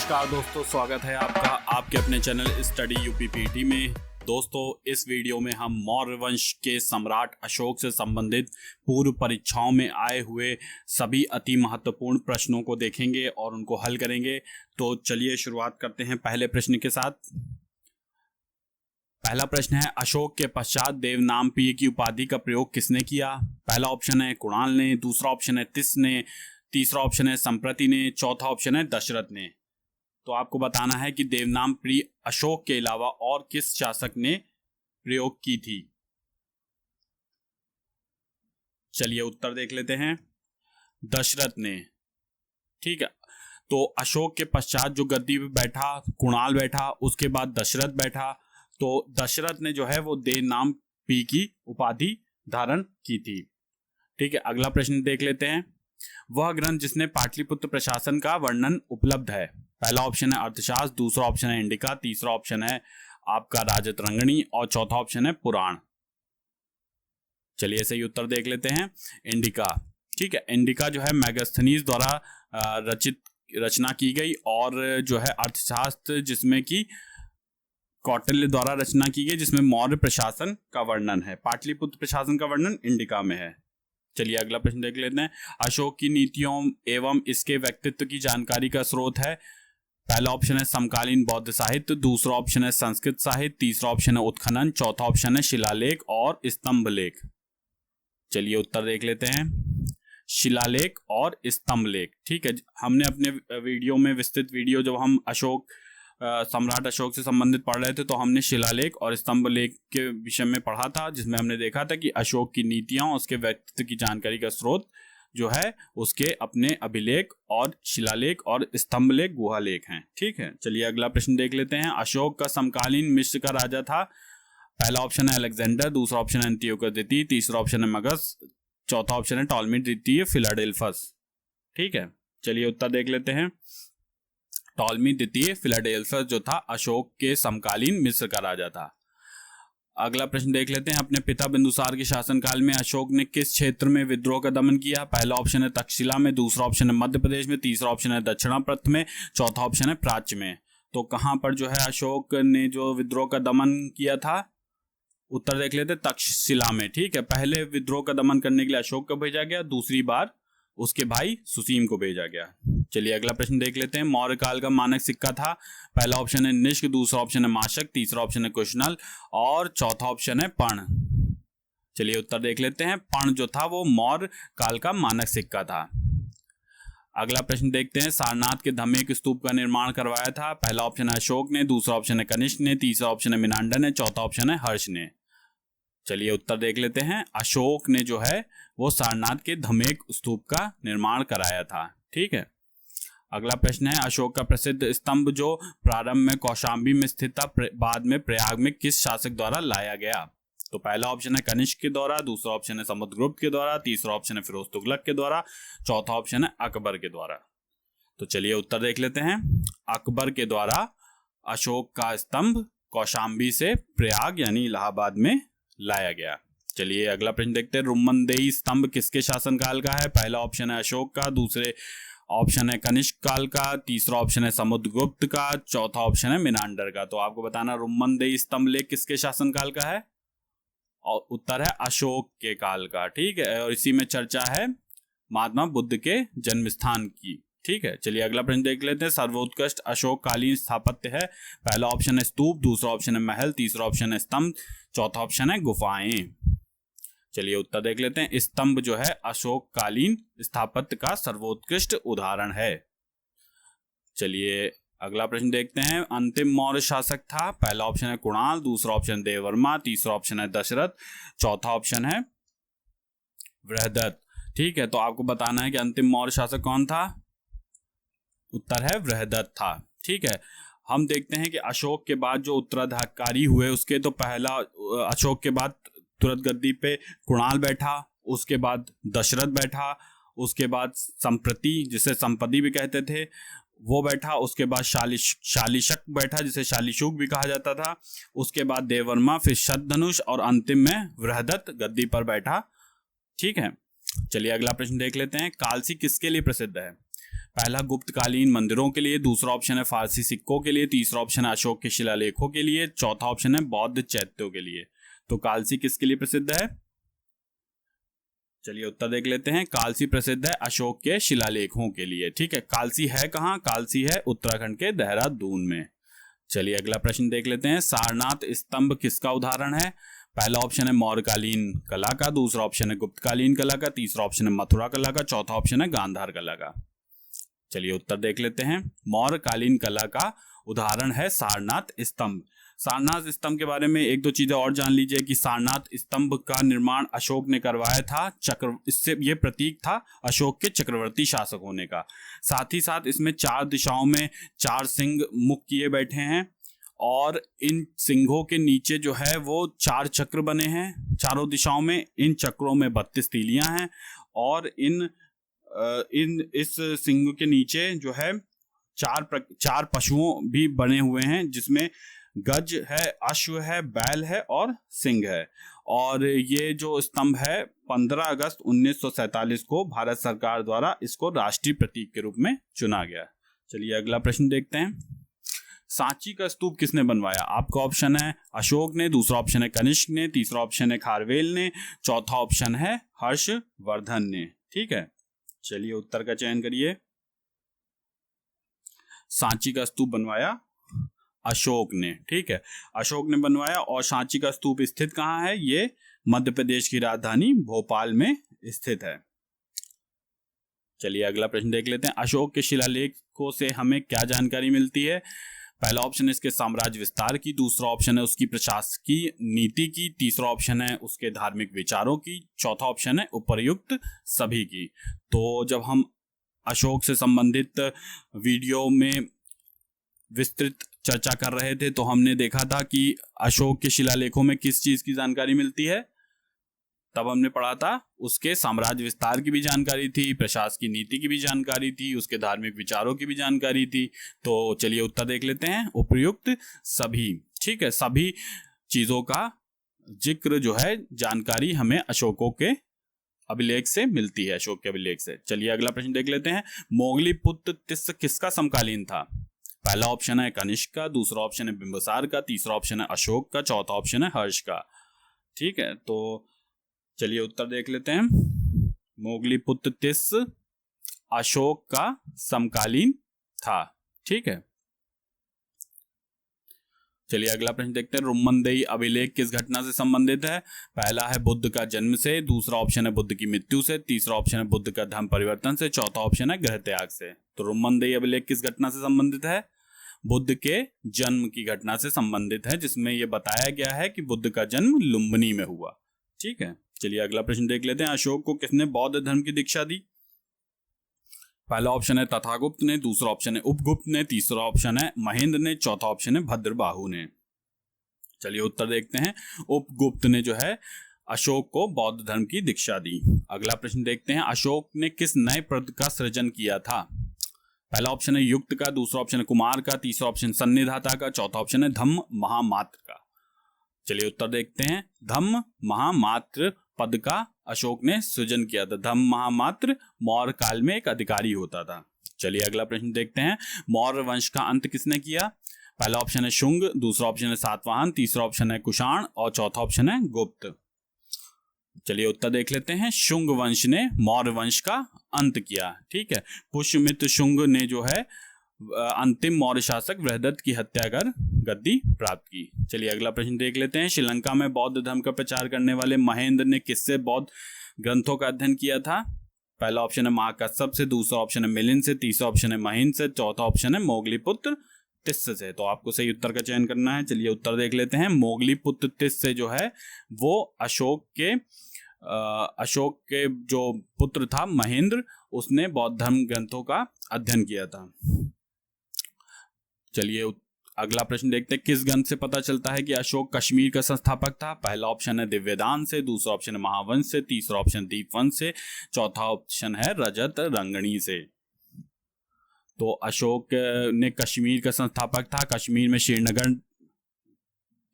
नमस्कार दोस्तों, स्वागत है आपका आपके अपने चैनल स्टडी यूपीपीटी में। दोस्तों, इस वीडियो में हम मौर्य वंश के सम्राट अशोक से संबंधित पूर्व परीक्षाओं में आए हुए सभी अति महत्वपूर्ण प्रश्नों को देखेंगे और उनको हल करेंगे। तो चलिए शुरुआत करते हैं पहले प्रश्न के साथ। पहला प्रश्न है, अशोक के पश्चात देवनामप्रिय की उपाधि का प्रयोग किसने किया? पहला ऑप्शन है कुणाल ने, दूसरा ऑप्शन है तिस ने, तीसरा ऑप्शन है संप्रति ने, चौथा ऑप्शन है दशरथ ने। तो आपको बताना है कि देवनामप्रिय अशोक के अलावा और किस शासक ने प्रयोग की थी। चलिए उत्तर देख लेते हैं। दशरथ ने। ठीक है, तो अशोक के पश्चात जो गद्दी पे बैठा कुणाल बैठा, उसके बाद दशरथ बैठा। तो दशरथ ने जो है वो देवनामप्रिय की उपाधि धारण की थी। ठीक है, अगला प्रश्न देख लेते हैं। वह ग्रंथ जिसने पाटलिपुत्र प्रशासन का वर्णन उपलब्ध है। पहला ऑप्शन है अर्थशास्त्र, दूसरा ऑप्शन है इंडिका, तीसरा ऑप्शन है आपका राजतरंगिणी और चौथा ऑप्शन है पुराण। चलिए सही उत्तर देख लेते हैं, इंडिका। ठीक है, इंडिका जो है मेगास्थनीज द्वारा रचना की गई और जो है अर्थशास्त्र जिसमें कि कौटिल्य द्वारा रचना की गई, जिसमें मौर्य प्रशासन का वर्णन है। पाटलिपुत्र प्रशासन का वर्णन इंडिका में है। चलिए अगला प्रश्न देख लेते हैं। अशोक की नीतियों एवं इसके व्यक्तित्व की जानकारी का स्रोत है। पहला ऑप्शन है समकालीन बौद्ध साहित्य, दूसरा ऑप्शन है संस्कृत साहित्य, तीसरा ऑप्शन है उत्खनन, चौथा ऑप्शन है शिलालेख और स्तंभ लेख। चलिए उत्तर देख लेते हैं, शिलालेख और स्तंभ लेख। ठीक है, हमने अपने वीडियो में विस्तृत वीडियो जब हम सम्राट अशोक से संबंधित पढ़ रहे थे तो हमने शिलालेख और स्तंभ लेख के विषय में पढ़ा था, जिसमें हमने देखा था कि अशोक की नीतियां, उसके व्यक्तित्व की जानकारी का स्रोत जो है उसके अपने अभिलेख और शिलालेख और स्तंभ लेख गुहालेख हैं। ठीक है, चलिए अगला प्रश्न देख लेते हैं। अशोक का समकालीन मिस्र का राजा था। पहला ऑप्शन है अलेक्जेंडर, दूसरा ऑप्शन है एंटियोकस द्वितीय, तीसरा ऑप्शन है मगध, चौथा ऑप्शन है टॉलमी द्वितीय फिलाडेल्फस। ठीक है, चलिए उत्तर देख लेते हैं। टॉलमी द्वितीय फिलाडेल्फस जो था अशोक के समकालीन मिस्र का राजा था। अगला प्रश्न देख लेते हैं। अपने पिता बिंदुसार के शासनकाल में अशोक ने किस क्षेत्र में विद्रोह का दमन किया? पहला ऑप्शन है तक्षशिला में, दूसरा ऑप्शन है मध्य प्रदेश में, तीसरा ऑप्शन है दक्षिणापथ में, चौथा ऑप्शन है प्राच्य में। तो कहां पर जो है अशोक ने जो विद्रोह का दमन किया था? उत्तर देख लेते हैं, तक्षशिला में। ठीक है, पहले विद्रोह का दमन करने के लिए अशोक को भेजा गया, दूसरी बार उसके भाई सुसीम को भेजा गया। चलिए अगला प्रश्न देख लेते हैं। मौर्य काल का मानक सिक्का था। पहला ऑप्शन है निष्क, दूसरा ऑप्शन है माशक, तीसरा ऑप्शन है कुशनल और चौथा ऑप्शन है पर्ण। चलिए उत्तर देख लेते हैं। पर्ण जो था वो मौर्य काल का मानक सिक्का था। अगला प्रश्न देखते हैं। सारनाथ के धमेक स्तूप का निर्माण करवाया था। पहला ऑप्शन है अशोक ने, दूसरा ऑप्शन है कनिष्क ने, तीसरा ऑप्शन है मिनांडर ने, चौथा ऑप्शन है हर्ष ने। चलिए उत्तर देख लेते हैं। अशोक ने जो है वो सारनाथ के धमेक स्तूप का निर्माण कराया था। ठीक है, अगला प्रश्न है। अशोक का प्रसिद्ध स्तंभ जो प्रारंभ में कौशाम्बी में स्थित था, बाद में प्रयाग में किस शासक द्वारा लाया गया? तो पहला ऑप्शन है कनिष्क के द्वारा, दूसरा ऑप्शन है समुद्रगुप्त के द्वारा, तीसरा ऑप्शन है फिरोज तुगलक के द्वारा, चौथा ऑप्शन है अकबर के द्वारा। तो चलिए उत्तर देख लेते हैं। अकबर के द्वारा अशोक का स्तंभ कौशाम्बी से प्रयाग यानी इलाहाबाद में लाया गया। चलिए अगला प्रश्न देखते हैं। रुम्मनदेही स्तंभ किसके शासनकाल का है? पहला ऑप्शन है अशोक का, दूसरे ऑप्शन है कनिष्क काल का, तीसरा ऑप्शन है समुद्रगुप्त का, चौथा ऑप्शन है मिनांडर का। तो आपको बताना रुम्मनदेही स्तंभ लेख किसके शासनकाल का है? और उत्तर है अशोक के काल का। ठीक है, और इसी में चर्चा है महात्मा बुद्ध के जन्म स्थान की। ठीक है, चलिए अगला प्रश्न देख लेते हैं। सर्वोत्कृष्ट अशोक कालीन स्थापत्य है। पहला ऑप्शन है स्तूप, दूसरा ऑप्शन है महल, तीसरा ऑप्शन है स्तंभ, चौथा ऑप्शन है गुफाएं। चलिए उत्तर देख लेते हैं। स्तंभ जो है अशोक कालीन स्थापत्य का सर्वोत्कृष्ट उदाहरण है। चलिए अगला प्रश्न देखते हैं। अंतिम मौर्य शासक था। पहला ऑप्शन है कुणाल, दूसरा ऑप्शन देववर्मा, तीसरा ऑप्शन है दशरथ, चौथा ऑप्शन है बृहदत्त। ठीक है, तो आपको बताना है कि अंतिम मौर्य शासक कौन था? उत्तर है बृहदत्त था। ठीक है, हम देखते हैं कि अशोक के बाद जो उत्तराधिकारी हुए उसके तो पहला अशोक के बाद तुरंत गद्दी पे कुणाल बैठा, उसके बाद दशरथ बैठा, उसके बाद संप्रति जिसे संपति भी कहते थे वो बैठा, उसके बाद शालिशक बैठा जिसे शालिशुक भी कहा जाता था, उसके बाद देववर्मा, फिर शतधनुष और अंतिम में बृहदत्त गद्दी पर बैठा। ठीक है, चलिए अगला प्रश्न देख लेते हैं। कालसी किसके लिए प्रसिद्ध है? पहला गुप्तकालीन मंदिरों के लिए, दूसरा ऑप्शन है फारसी सिक्कों के लिए, तीसरा ऑप्शन है अशोक के शिलालेखों के लिए, चौथा ऑप्शन है बौद्ध चैत्यों के लिए। तो कालसी किसके लिए प्रसिद्ध है? चलिए उत्तर देख लेते हैं। कालसी प्रसिद्ध है अशोक के शिलालेखों के लिए। ठीक है, कालसी है कहाँ? कालसी है उत्तराखंड के देहरादून में। चलिए अगला प्रश्न देख लेते हैं। सारनाथ स्तंभ किसका उदाहरण है? पहला ऑप्शन है मौर्यकालीन कला का, दूसरा ऑप्शन है गुप्तकालीन कला का, तीसरा ऑप्शन है मथुरा कला का, चौथा ऑप्शन है गांधार कला का। चलिए उत्तर देख लेते हैं। मौर्यकालीन कला का उदाहरण है सारनाथ स्तंभ। सारनाथ स्तंभ के बारे में एक दो चीजें और जान लीजिए कि सारनाथ स्तंभ का निर्माण अशोक ने करवाया था। इससे ये प्रतीक था अशोक के चक्रवर्ती शासक होने का। साथ ही साथ इसमें 4 दिशाओं में 4 सिंह मुख किए बैठे हैं और इन सिंहों के नीचे जो है वो 4 चक्र बने हैं चारों दिशाओं में। इन चक्रों में 32 तीलियां हैं और इस सिंह के नीचे जो है 4 पशुओं भी बने हुए हैं, जिसमें गज है, अश्व है, बैल है और सिंह है। और ये जो स्तंभ है 15 अगस्त 1947 को भारत सरकार द्वारा इसको राष्ट्रीय प्रतीक के रूप में चुना गया। चलिए अगला प्रश्न देखते हैं। सांची का स्तूप किसने बनवाया? आपका ऑप्शन है अशोक ने, दूसरा ऑप्शन है कनिष्क ने, तीसरा ऑप्शन है खारवेल ने, चौथा ऑप्शन है हर्षवर्धन ने। ठीक है, चलिए उत्तर का चयन करिए। सांची का स्तूप बनवाया अशोक ने। ठीक है, अशोक ने बनवाया। और सांची का स्तूप स्थित कहाँ है? ये मध्य प्रदेश की राजधानी भोपाल में स्थित है। चलिए अगला प्रश्न देख लेते हैं। अशोक के शिलालेखों से हमें क्या जानकारी मिलती है? पहला ऑप्शन है इसके साम्राज्य विस्तार की, दूसरा ऑप्शन है उसकी प्रशासकीय नीति की, तीसरा ऑप्शन है उसके धार्मिक विचारों की, चौथा ऑप्शन है उपर्युक्त सभी की। तो जब हम अशोक से संबंधित वीडियो में विस्तृत चर्चा कर रहे थे तो हमने देखा था कि अशोक के शिलालेखों में किस चीज की जानकारी मिलती है। तब हमने पढ़ा था उसके साम्राज्य विस्तार की भी जानकारी थी, प्रशासकीय नीति की भी जानकारी थी, उसके धार्मिक विचारों की भी जानकारी थी। तो चलिए उत्तर देख लेते हैं, उपर्युक्त सभी। ठीक है, सभी चीजों का जिक्र जो है जानकारी हमें अशोकों के अभिलेख से मिलती है, अशोक के अभिलेख से। चलिए अगला प्रश्न देख लेते हैं। मोगलीपुत्र तिस्स किसका समकालीन था? पहला ऑप्शन है कनिष्क का, दूसरा ऑप्शन है बिंबिसार का, तीसरा ऑप्शन है अशोक का, चौथा ऑप्शन है हर्ष का। ठीक है, तो चलिए उत्तर देख लेते हैं। मोगलीपुत्र तिस्स अशोक का समकालीन था। ठीक है, चलिए अगला प्रश्न देखते हैं। रुम्मनदेही अभिलेख किस घटना से संबंधित है? पहला है बुद्ध का जन्म से, दूसरा ऑप्शन है बुद्ध की मृत्यु से, तीसरा ऑप्शन है बुद्ध का धर्म परिवर्तन से, चौथा ऑप्शन है गृह त्याग से। तो रुम्मनदेही अभिलेख किस घटना से संबंधित है? बुद्ध के जन्म की घटना से संबंधित है, जिसमें यह बताया गया है कि बुद्ध का जन्म लुम्बिनी में हुआ। ठीक है, चलिए अगला प्रश्न देख लेते हैं। अशोक को किसने बौद्ध धर्म की दीक्षा दी? पहला ऑप्शन है तथागुप्त ने, दूसरा ऑप्शन है उपगुप्त ने, तीसरा ऑप्शन है महेंद्र ने, चौथा ऑप्शन है भद्रबाहु ने। चलिए उत्तर देखते हैं। उपगुप्त ने जो है अशोक को बौद्ध धर्म की दीक्षा दी। अगला प्रश्न देखते हैं। अशोक ने किस नए पद का सृजन किया था? पहला ऑप्शन है युक्त का, दूसरा ऑप्शन है कुमार का, तीसरा ऑप्शन सन्निधाता का, चौथा ऑप्शन है धम्म महामात्र का। चलिए उत्तर देखते हैं। धम्म महामात्र पद का अशोक ने सृजन किया था। धम्म महामात्र मौर्य काल में एक अधिकारी होता था। चलिए अगला प्रश्न देखते हैं। मौर्य वंश का अंत किसने किया? पहला ऑप्शन है शुंग, दूसरा ऑप्शन है सातवाहन, तीसरा ऑप्शन है कुषाण और चौथा ऑप्शन है गुप्त। चलिए उत्तर देख लेते हैं। शुंग वंश ने मौर्य वंश का अंत किया। ठीक है, पुष्यमित्र शुंग ने जो है अंतिम मौर्य शासक बृहदत्त की हत्या कर गद्दी प्राप्त की। चलिए अगला प्रश्न देख लेते हैं। श्रीलंका में बौद्ध धर्म का प्रचार करने वाले महेंद्र ने किससे बौद्ध ग्रंथों का अध्ययन किया था? पहला ऑप्शन है महाकश्यप से, दूसरा ऑप्शन है मिलिंद से, तीसरा ऑप्शन है महेंद्र से, चौथा ऑप्शन है मोगलीपुत्र तिस्स से। तो आपको सही उत्तर का चयन करना है। चलिए उत्तर देख लेते हैं। मोगलीपुत्र तिस्स से जो है वो अशोक के जो पुत्र था महेंद्र, उसने बौद्ध धर्म ग्रंथों का अध्ययन किया था। चलिए अगला प्रश्न देखते हैं। किस ग्रंथ से पता चलता है कि अशोक कश्मीर का संस्थापक था? पहला ऑप्शन है दिव्यदान से, दूसरा ऑप्शन है महावंश से, तीसरा ऑप्शन दीपवंश से, चौथा ऑप्शन है रजत रंगणी से। तो अशोक ने कश्मीर का संस्थापक था। कश्मीर में श्रीनगर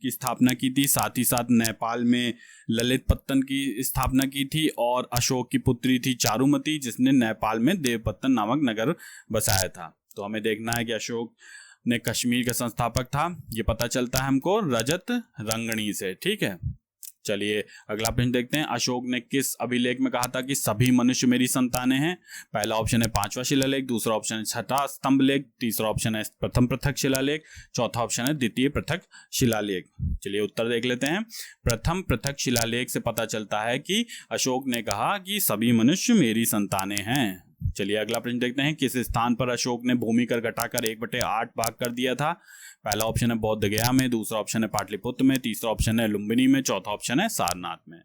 की स्थापना की थी, साथ ही साथ नेपाल में ललित पत्तन की स्थापना की थी, और अशोक की पुत्री थी चारुमती जिसने नेपाल में देवपत्तन नामक नगर बसाया था। तो हमें देखना है कि अशोक ने कश्मीर का संस्थापक था, ये पता चलता है हमको रजत रंगणी से। ठीक है, चलिए अगला प्रश्न देखते हैं। अशोक ने किस अभिलेख में कहा था कि सभी मनुष्य मेरी संतानें हैं? पहला ऑप्शन है पांचवा शिलालेख, दूसरा ऑप्शन है छठा स्तंभ लेख, तीसरा ऑप्शन है प्रथम पृथक शिलालेख, चौथा ऑप्शन है द्वितीय पृथक शिलालेख। चलिए उत्तर देख लेते हैं। प्रथम पृथक शिलालेख से पता चलता है कि अशोक ने कहा कि सभी मनुष्य मेरी संतानें हैं। चलिए अगला प्रश्न देखते हैं। किस स्थान पर अशोक ने भूमि कर घटाकर 1/8 भाग कर दिया था? पहला ऑप्शन है बौद्ध गया में, दूसरा ऑप्शन है पाटलिपुत्र में, तीसरा ऑप्शन है लुम्बिनी में, चौथा ऑप्शन है सारनाथ में।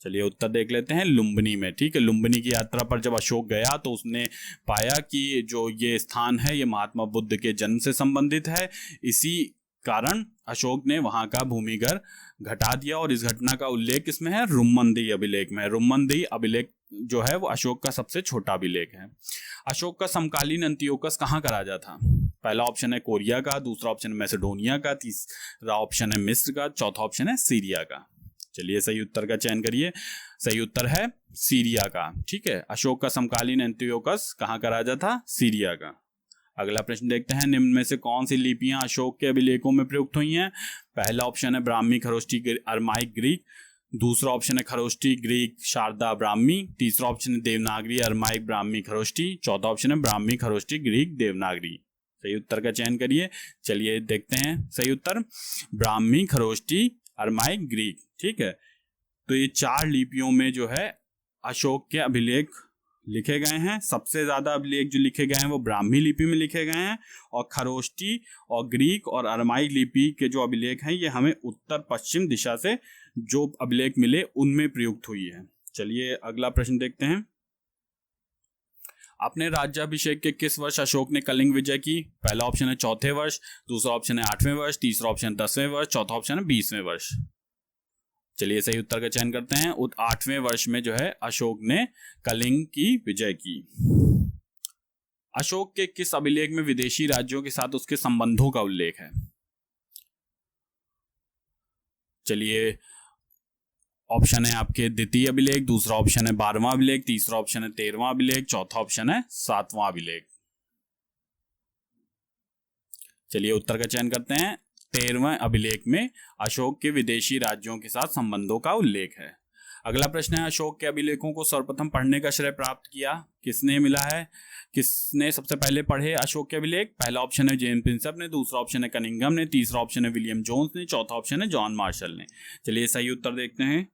चलिए उत्तर देख लेते हैं। लुम्बिनी में। ठीक है, लुम्बिनी की यात्रा पर जब अशोक गया तो उसने पाया कि जो ये स्थान है ये महात्मा बुद्ध के जन्म से संबंधित है, इसी कारण अशोक ने वहां का भूमिकर घटा दिया, और इस घटना का उल्लेख इसमें है रुम्मनदेही अभिलेख में। रुम्मनदेही अभिलेख जो है वो अशोक का सबसे छोटा अभिलेख है। अशोक का समकालीन अंत्योकस कहाँ का राजा था? पहला ऑप्शन है कोरिया का, दूसरा ऑप्शन है मैसेडोनिया का, तीसरा ऑप्शन है मिस्र का, चौथा ऑप्शन है सीरिया का। चलिए सही उत्तर का चयन करिए। सही उत्तर है सीरिया का। ठीक है, अशोक का समकालीन अंत्योकस कहाँ का राजा था? सीरिया का। अगला प्रश्न देखते हैं। निम्न में से कौन सी लिपियां अशोक के अभिलेखों में प्रयुक्त हुई हैं? पहला ऑप्शन है ब्राह्मी खरोष्टी अरमाइक ग्रीक, दूसरा ऑप्शन है खरोष्टी ग्रीक शारदा ब्राह्मी, तीसरा ऑप्शन है देवनागरी अरमाइक ब्राह्मी खरोष्टी, चौथा ऑप्शन है ब्राह्मी खरोष्टी ग्रीक देवनागरी। सही उत्तर का चयन करिए। चलिए देखते हैं सही उत्तर, ब्राह्मी खरोष्टी अरमाइक ग्रीक। ठीक है, तो ये 4 लिपियों में जो है अशोक के अभिलेख लिखे गए हैं। सबसे ज्यादा अभिलेख जो लिखे गए हैं वो ब्राह्मी लिपि में लिखे गए हैं, और खरोष्टी और ग्रीक और अरमाइक लिपि के जो अभिलेख हैं ये हमें उत्तर पश्चिम दिशा से जो अभिलेख मिले उनमें प्रयुक्त हुई है। चलिए अगला प्रश्न देखते हैं। अपने राज्याभिषेक के किस वर्ष अशोक ने कलिंग विजय की? पहला ऑप्शन है चौथे वर्ष, दूसरा ऑप्शन है 8वें वर्ष, तीसरा ऑप्शन 10वें वर्ष, चौथा ऑप्शन है 20वें वर्ष। चलिए सही उत्तर का चयन करते हैं। 8वें वर्ष में जो है अशोक ने कलिंग की विजय की। अशोक के किस अभिलेख में विदेशी राज्यों के साथ उसके संबंधों का उल्लेख है? चलिए ऑप्शन है आपके द्वितीय अभिलेख, दूसरा ऑप्शन है 12वां अभिलेख, तीसरा ऑप्शन है 13वां अभिलेख, चौथा ऑप्शन है 7वां अभिलेख। चलिए उत्तर का चयन करते हैं। 13वें अभिलेख में अशोक के विदेशी राज्यों के साथ संबंधों का उल्लेख है। अगला प्रश्न है। अशोक के अभिलेखों को सर्वप्रथम पढ़ने का श्रेय प्राप्त किया किसने मिला है? किसने सबसे पहले पढ़े अशोक के अभिलेख? पहला ऑप्शन है जेम्स प्रिंसेप ने, दूसरा ऑप्शन है कनिंघम ने, तीसरा ऑप्शन है विलियम जोन्स ने, चौथा ऑप्शन है जॉन मार्शल ने। चलिए सही उत्तर देखते हैं।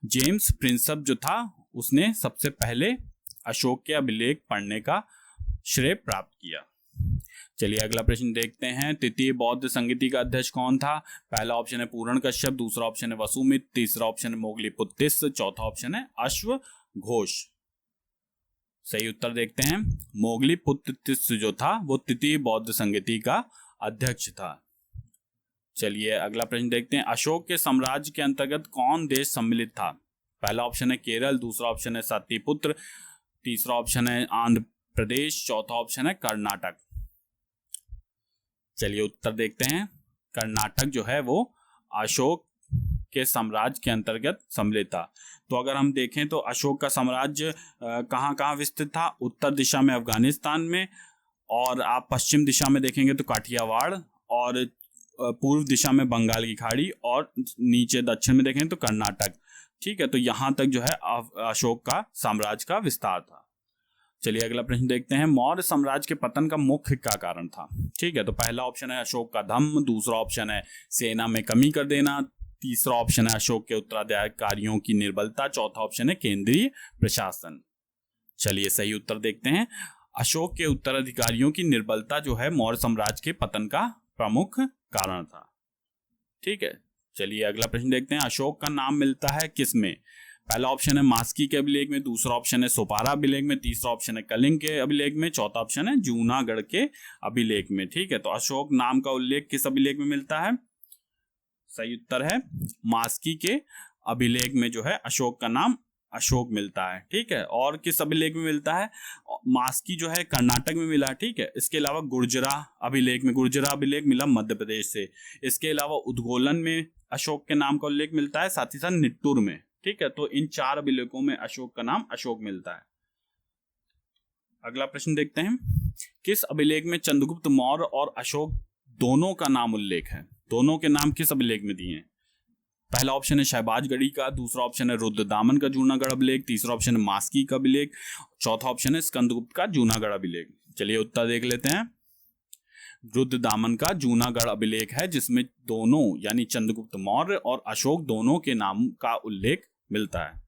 जेम्स प्रिंसेप जो था उसने सबसे पहले अशोक के अभिलेख पढ़ने का श्रेय प्राप्त किया। चलिए अगला प्रश्न देखते हैं। तृतीय बौद्ध संगीति का अध्यक्ष कौन था? पहला ऑप्शन है पूरण कश्यप, दूसरा ऑप्शन है वसुमित्र, तीसरा ऑप्शन है मोगलीपुत्तिस, चौथा ऑप्शन है अश्व घोष। सही उत्तर देखते हैं। मोगलीपुत्तिस जो था वो तृतीय बौद्ध संगीति का अध्यक्ष था। चलिए अगला प्रश्न देखते हैं। अशोक के साम्राज्य के अंतर्गत कौन देश सम्मिलित था? पहला ऑप्शन है केरल, दूसरा ऑप्शन है सातपुत्र, तीसरा ऑप्शन है आंध्र प्रदेश, चौथा ऑप्शन है कर्नाटक। चलिए उत्तर देखते हैं। कर्नाटक जो है वो अशोक के साम्राज्य के अंतर्गत सम्मिलित था। तो अगर हम देखें तो अशोक का साम्राज्य कहाँ कहाँ विस्तृत था? उत्तर दिशा में अफगानिस्तान में, और आप पश्चिम दिशा में देखेंगे तो काठियावाड़, और पूर्व दिशा में बंगाल की खाड़ी, और नीचे दक्षिण में देखें तो कर्नाटक। ठीक है, तो यहाँ तक जो है अशोक का साम्राज्य का विस्तार था। चलिए अगला प्रश्न देखते हैं। मौर्य साम्राज्य के पतन का मुख्य क्या कारण था? ठीक है, तो पहला ऑप्शन है अशोक का धम्म, दूसरा ऑप्शन है सेना में कमी कर देना, तीसरा ऑप्शन है अशोक के उत्तराधिकारियों की निर्बलता, चौथा ऑप्शन है केंद्रीय प्रशासन। चलिए सही उत्तर देखते हैं। अशोक के उत्तराधिकारियों की निर्बलता जो है मौर्य साम्राज्य के पतन का प्रमुख कारण था। ठीक है, चलिए अगला प्रश्न देखते हैं। अशोक का नाम मिलता है किसमें? पहला ऑप्शन है मास्की के अभिलेख में, दूसरा ऑप्शन है सोपारा अभिलेख में, तीसरा ऑप्शन है कलिंग के अभिलेख में, चौथा ऑप्शन है जूनागढ़ के अभिलेख में। ठीक है, तो अशोक नाम का उल्लेख किस अभिलेख में मिलता है? सही उत्तर है मास्की के अभिलेख में जो है अशोक का नाम अशोक मिलता है, ठीक है। और किस अभिलेख में मिलता है? मास्की जो है कर्नाटक में मिला, ठीक है। इसके अलावा गुर्जरा अभिलेख मिला मध्य प्रदेश से। इसके अलावा उद्गोलन में अशोक के नाम का उल्लेख मिलता है, साथ ही साथ निट्टूर में, ठीक है। तो इन 4 अभिलेखों में अशोक का नाम अशोक मिलता है। अगला प्रश्न देखते हैं, किस अभिलेख में चंद्रगुप्त मौर्य और अशोक दोनों का नाम उल्लेख है? दोनों के नाम किस अभिलेख में दिए हैं? पहला ऑप्शन है शहबाजगढ़ी का, दूसरा ऑप्शन है रुद्रदामन का जूनागढ़ अभिलेख, तीसरा ऑप्शन है मास्की का अभिलेख, चौथा ऑप्शन है स्कंदगुप्त का जूनागढ़ अभिलेख। चलिए उत्तर देख लेते हैं। रुद्रदामन का जूनागढ़ अभिलेख है, जिसमें दोनों यानी चंद्रगुप्त मौर्य और अशोक दोनों के नाम का उल्लेख मिलता है।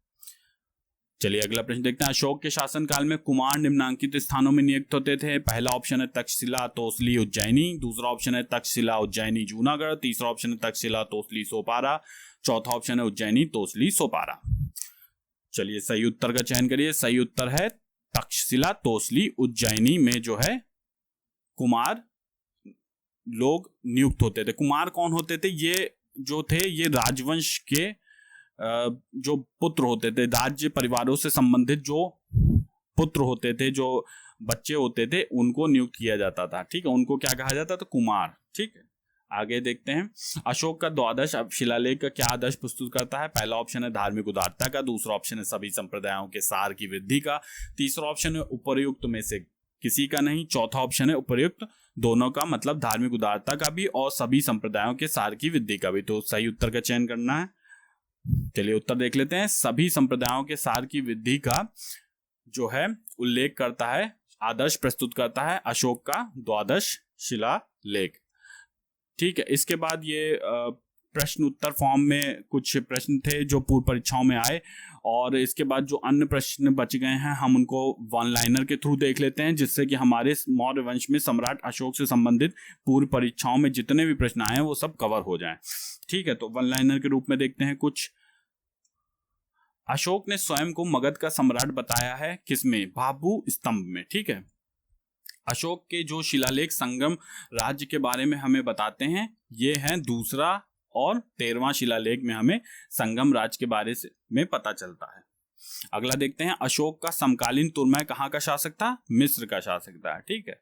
चलिए अगला प्रश्न देखते हैं, अशोक के शासनकाल में कुमार निम्नांकित स्थानों में नियुक्त होते थे। पहला ऑप्शन है तक्षशिला तोसली उज्जैनी, दूसरा ऑप्शन है तक्षशिला उज्जैनी जूनागढ़, तीसरा ऑप्शन है तक्षशिला तोसली सोपारा, चौथा ऑप्शन है उज्जैनी तोसली सोपारा। चलिए सही उत्तर का चयन करिए। सही उत्तर है तक्षशिला तोसली उज्जैनी में जो है कुमार लोग नियुक्त होते थे। कुमार कौन होते थे? ये जो थे ये राजवंश के जो पुत्र होते थे, राज्य परिवारों से संबंधित जो पुत्र होते थे, जो बच्चे होते थे, उनको नियुक्त किया जाता था, ठीक है। उनको क्या कहा जाता था? कुमार, ठीक है। आगे देखते हैं, अशोक का द्वादश शिलालेख का क्या आदर्श प्रस्तुत करता है? पहला ऑप्शन है धार्मिक उदारता का, दूसरा ऑप्शन है सभी संप्रदायों के सार की वृद्धि का, तीसरा ऑप्शन है उपर्युक्त में से किसी का नहीं, चौथा ऑप्शन है उपर्युक्त दोनों का, मतलब धार्मिक उदारता का भी और सभी संप्रदायों के सार की वृद्धि का भी। तो सही उत्तर का चयन करना है। चलिए उत्तर देख लेते हैं। सभी संप्रदायों के सार की वृद्धि का जो है उल्लेख करता है, आदर्श प्रस्तुत करता है अशोक का द्वादश शिलालेख, ठीक है। इसके बाद ये प्रश्न उत्तर फॉर्म में कुछ प्रश्न थे जो पूर्व परीक्षाओं में आए, और इसके बाद जो अन्य प्रश्न बच गए हैं हम उनको वन लाइनर के थ्रू देख लेते हैं, जिससे कि हमारे मौर्य वंश में सम्राट अशोक से संबंधित पूर्व परीक्षाओं में जितने भी प्रश्न आए हैं वो सब कवर हो जाएं, ठीक है। तो वन लाइनर के रूप में देखते हैं कुछ। अशोक ने स्वयं को मगध का सम्राट बताया है किसमें? भाभू स्तंभ में, ठीक है। अशोक के जो शिलालेख संगम राज्य के बारे में हमें बताते हैं ये हैं दूसरा और 13वां शिलालेख में हमें संगम राज्य के बारे में पता चलता है। अगला देखते हैं, अशोक का समकालीन तुर्मै कहाँ का शासक था? मिस्र का शासक था, ठीक है।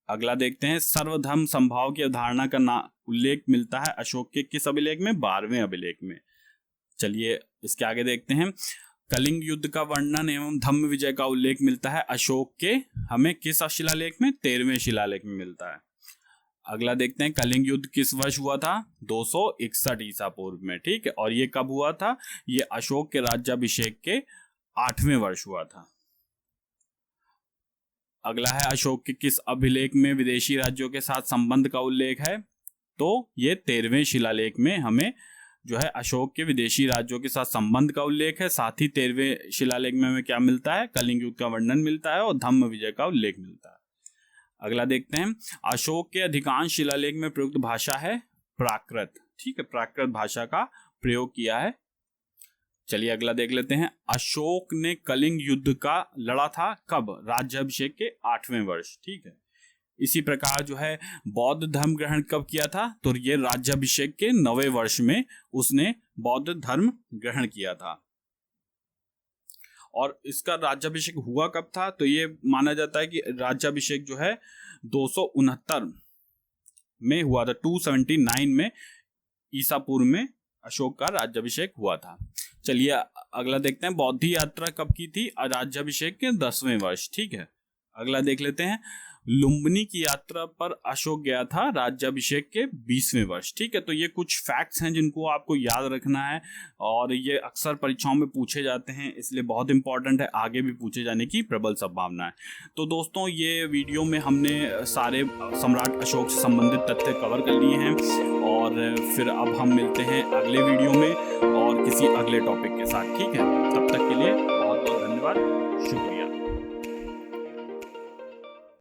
अगला देखते हैं, सर्वधर्म संभाव की अवधारणा का उल्लेख मिलता है अशोक के किस अभिलेख में? 12वें अभिलेख में। चलिए इसके आगे देखते हैं, कलिंग युद्ध का वर्णन एवं धम्म विजय का उल्लेख मिलता है अशोक के हमें किस शिलालेख में? 13वें शिलालेख में मिलता है। अगला देखते हैं, कलिंग युद्ध किस वर्ष हुआ था? 261 ईसा पूर्व में, ठीक है। और ये कब हुआ था? ये अशोक के राज्याभिषेक के 8वें वर्ष हुआ था। अगला है, अशोक के किस अभिलेख में विदेशी राज्यों के साथ संबंध का उल्लेख है? तो ये 13वें शिलालेख में हमें जो है अशोक के विदेशी राज्यों के साथ संबंध का उल्लेख है। साथ ही 13वें शिलालेख में हमें क्या मिलता है? कलिंग युद्ध का वर्णन मिलता है और धम्म विजय का उल्लेख मिलता है। अगला देखते हैं, अशोक के अधिकांश शिलालेख में प्रयुक्त भाषा है प्राकृत, ठीक है। प्राकृत भाषा का प्रयोग किया है। चलिए अगला देख लेते हैं, अशोक ने कलिंग युद्ध का लड़ा था कब? राज्याभिषेक के 8वें वर्ष, ठीक है। इसी प्रकार जो है बौद्ध धर्म ग्रहण कब किया था? तो ये राज्याभिषेक के 9वें वर्ष में उसने बौद्ध धर्म ग्रहण किया था। और इसका राज्याभिषेक हुआ कब था? तो ये माना जाता है कि राज्याभिषेक जो है 269 में हुआ था, 279 में ईसा पूर्व में अशोक का राज्याभिषेक हुआ था। चलिए अगला देखते हैं, बौद्ध यात्रा कब की थी? राज्याभिषेक के 10वें वर्ष, ठीक है। अगला देख लेते हैं, लुम्बिनी की यात्रा पर अशोक गया था राज्याभिषेक के 20वें वर्ष, ठीक है। तो ये कुछ फैक्ट्स हैं जिनको आपको याद रखना है और ये अक्सर परीक्षाओं में पूछे जाते हैं, इसलिए बहुत इंपॉर्टेंट है, आगे भी पूछे जाने की प्रबल संभावना है। तो दोस्तों ये वीडियो में हमने सारे सम्राट अशोक से संबंधित तथ्य कवर कर लिए हैं और फिर अब हम मिलते हैं अगले वीडियो में और किसी अगले टॉपिक के साथ, ठीक है। तब तक के लिए बहुत बहुत धन्यवाद, शुक्रिया।